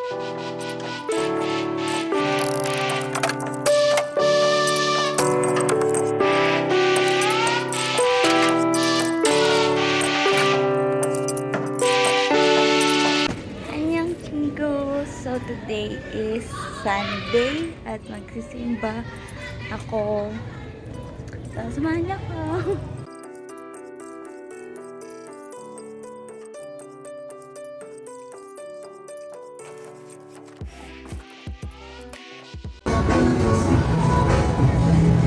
So today is Sunday at magsisimba ako. So samahan niyo ako.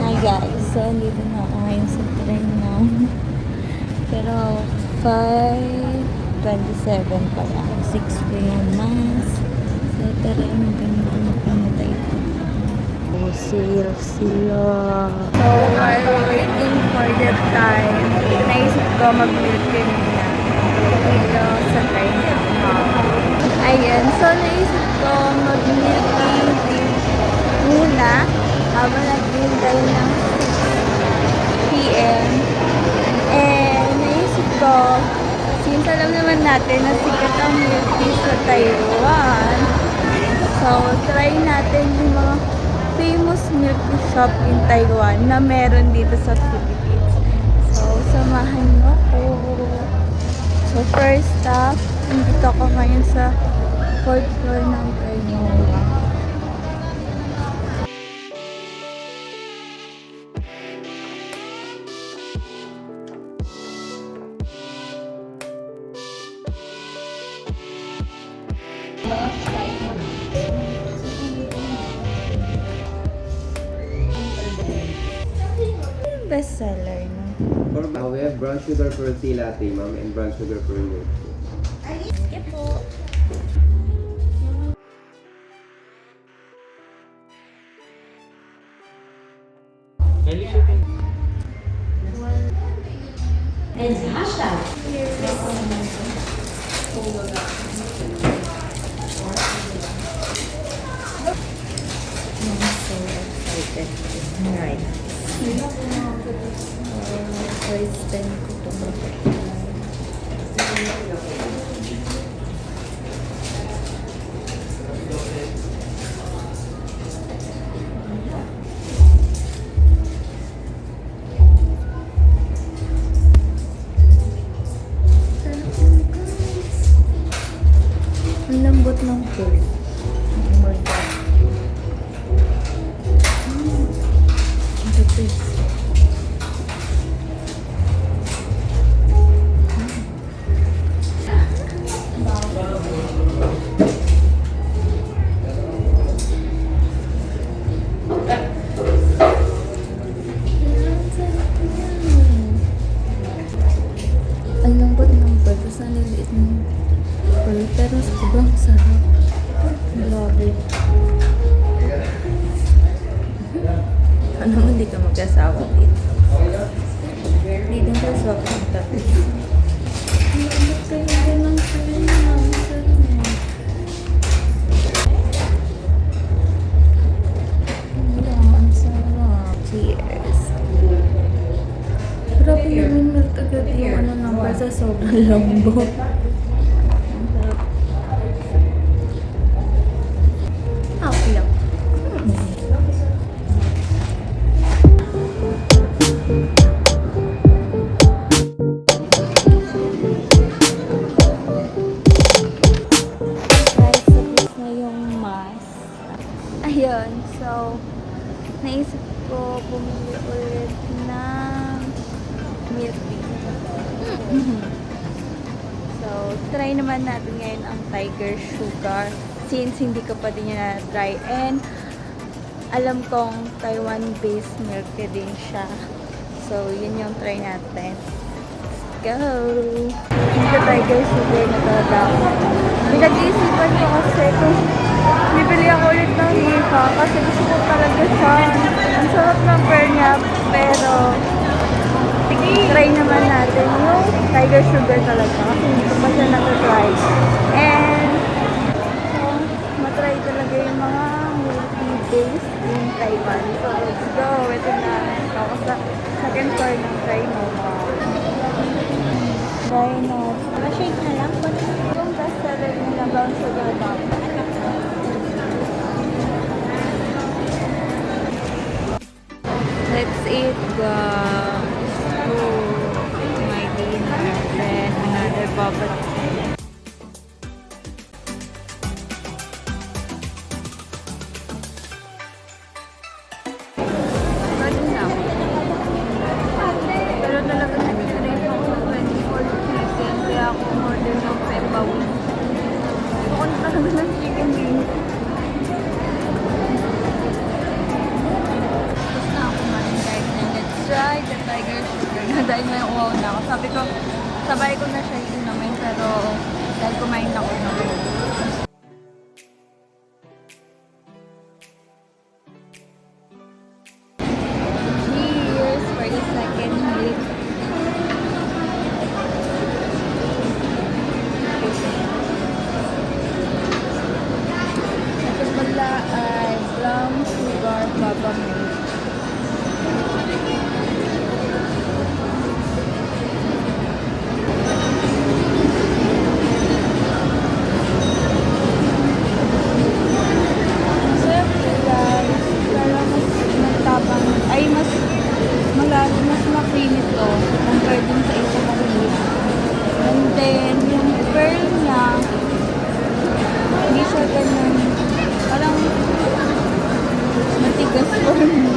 Hi guys, so dito na ako ngayon sa train na. Pero 5:27 pa lang. 6 p.m. mass. So tara, maganda tayo. Oh, sila. So while waiting for the time, naisip ko mag-milk tea na. Dito sa train na. Ayan, so naisip ko mag-milk tea muna habang naghihintay ng 6 p.m. And naisip ko, since alam naman natin na sikat ang milk tea sa Taiwan, so try natin yung mga famous milk tea shop in Taiwan na meron dito sa Philippines. So samahan mo ako. So first off, nandito ako ngayon sa 4th floor ng Taiwan. Best seller, no? We have brown sugar for tea latte, ma'am, and brown sugar for milk. Sige po. And hashtag. I'm so excited. Alright. First time ko ito mag-try. Ang lambot ng curd. Oh my God. Ang tapos. Ang lambot ng curd. Tapos naliliit ng curd. Pero sobrang sarap. Grabe. Ano hindi ka magkasawa dito? Hindi din ka sobrang tapos. Ang lambot kayo ng curd na. Ang sarap. Ang sarap. Cheers. Grabe yung melt agad yung ano number sa sobrang lambot. Ang sarap. Okay lang. Guys, tapos na yung mass. Ayun, so naisip ko bumili ulit ng milk tea. So, try naman natin ngayon ang Tiger Sugar since hindi ko pa din niya na-try. And alam kong Taiwan-based milk tea din siya. So, yun yung try natin. Let's go! Hindi Tiger Sugar na talaga ako. Pinag-iisipan ko kasi kung bibili ako ulit ng hifa kasi gusto ko talaga siya. Ang sarap ng pear niya, pero try naman natin yung Tiger Sugar talaga kasi hindi ko pa siya na-try. And so, matry talaga yung mga milk tea based in Taiwan. So, let's go! Ito na. Ako sa second floor ng Trinoma. Try not. Shake na lang. Yung best seller nila, brown sugar bomb. eat guys. So, my dinner. Then, another bubble tea. Pero talaga nag-crave ako ng 24 chicken. Kaya ako order ng Peppa Wings. Ako na talaga ng chicken wings. Tapos na ako kumain kahit na let's try the tiger sugar na dahil may uwaw na ako. Sabi ko, sabay ko na siya inumin pero dahil kumain ako ng uwaw. Cheers for the second milk. Ito pala ay brown sugar baba milk. Sarap siya guys. Pero mas nagtabang, ay mas malalim, mas ma-creamy to compared dun sa isa kong milk. And then, yung pearl niya, hindi siya ganun. Parang matigas for me.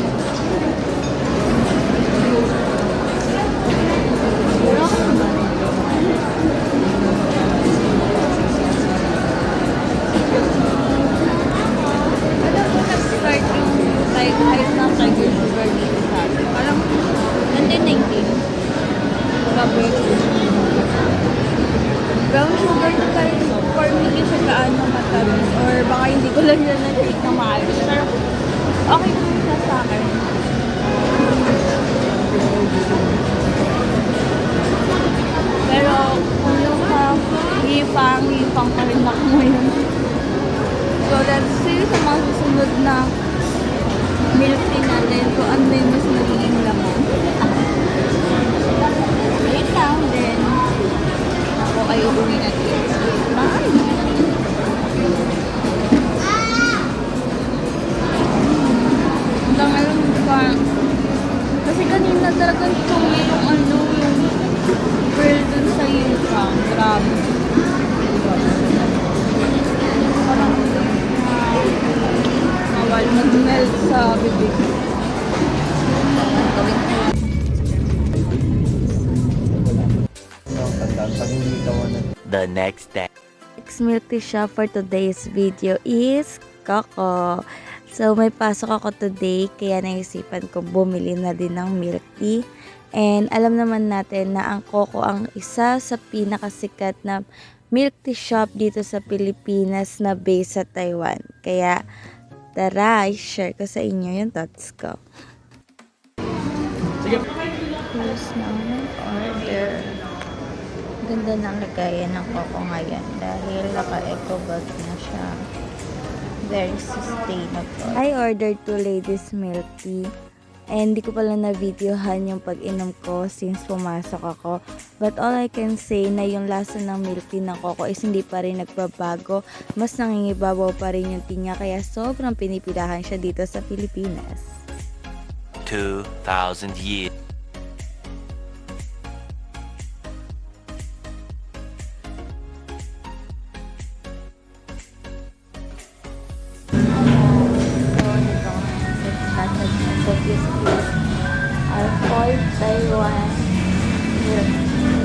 Pero ako naman. Alam ko nag-start yung hype ng tiger sugar dito sa atin. Parang 2019. Brown sugar na tayo. For me, hindi siya gaano matamis. Or baka hindi ko lang yan na-take na maayos. Pero okay naman siya sa akin. Pero kung yung hifang pa rin ako ngayon. So let's see sa mga susunod na milk tea natin kung ano yung mas nagiging laman. Wait lang, then ako ay uuwi natin. Bye! Hanggang ngayon pa. Kasi kanina talagang chewy yung ano, yung pearl dun sa yukang. Grabe. Parang mawal mag-melt sa bibig. Gawin ko. The next day. Next milk tea shop for today's video is Coco. So, may pasok ako today, kaya naisipan ko bumili na din ng milk tea. And alam naman natin na ang Coco ang isa sa pinakasikat na milk tea shop dito sa Pilipinas na based sa Taiwan. Kaya, tara, i-share ko sa inyo yung thoughts ko. Here's na ang order. Ganda ng lagayan ng Coco ngayon dahil naka-eco bag na siya. Very sustainable. I ordered 2 ladies milk tea. And di ko pala na-videohan yung pag-inom ko since pumasok ako. But all I can say na yung lasa ng milk tea ng Coco is hindi pa rin nagbabago. Mas nangingibabaw pa rin yung tea niya kaya sobrang pinipilahan siya dito sa Pilipinas. 2,000 years. So this is our 4th Taiwan milk tea.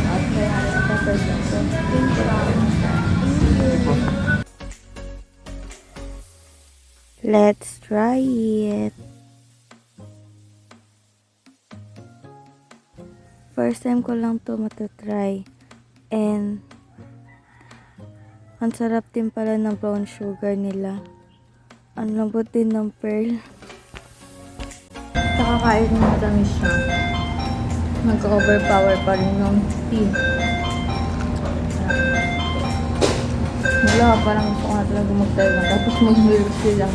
Okay, the person. So, thank you. Let's try it. First time ko lang to matatry. And ang sarap din pala ng brown sugar nila. Ang lambot din ng pearl. Nakakain mo matamis siya. Mag-overpower pa rin ng tea. Wala, parang gusto ko na talaga mag-Taiwan. Tapos mag-milk tea lang.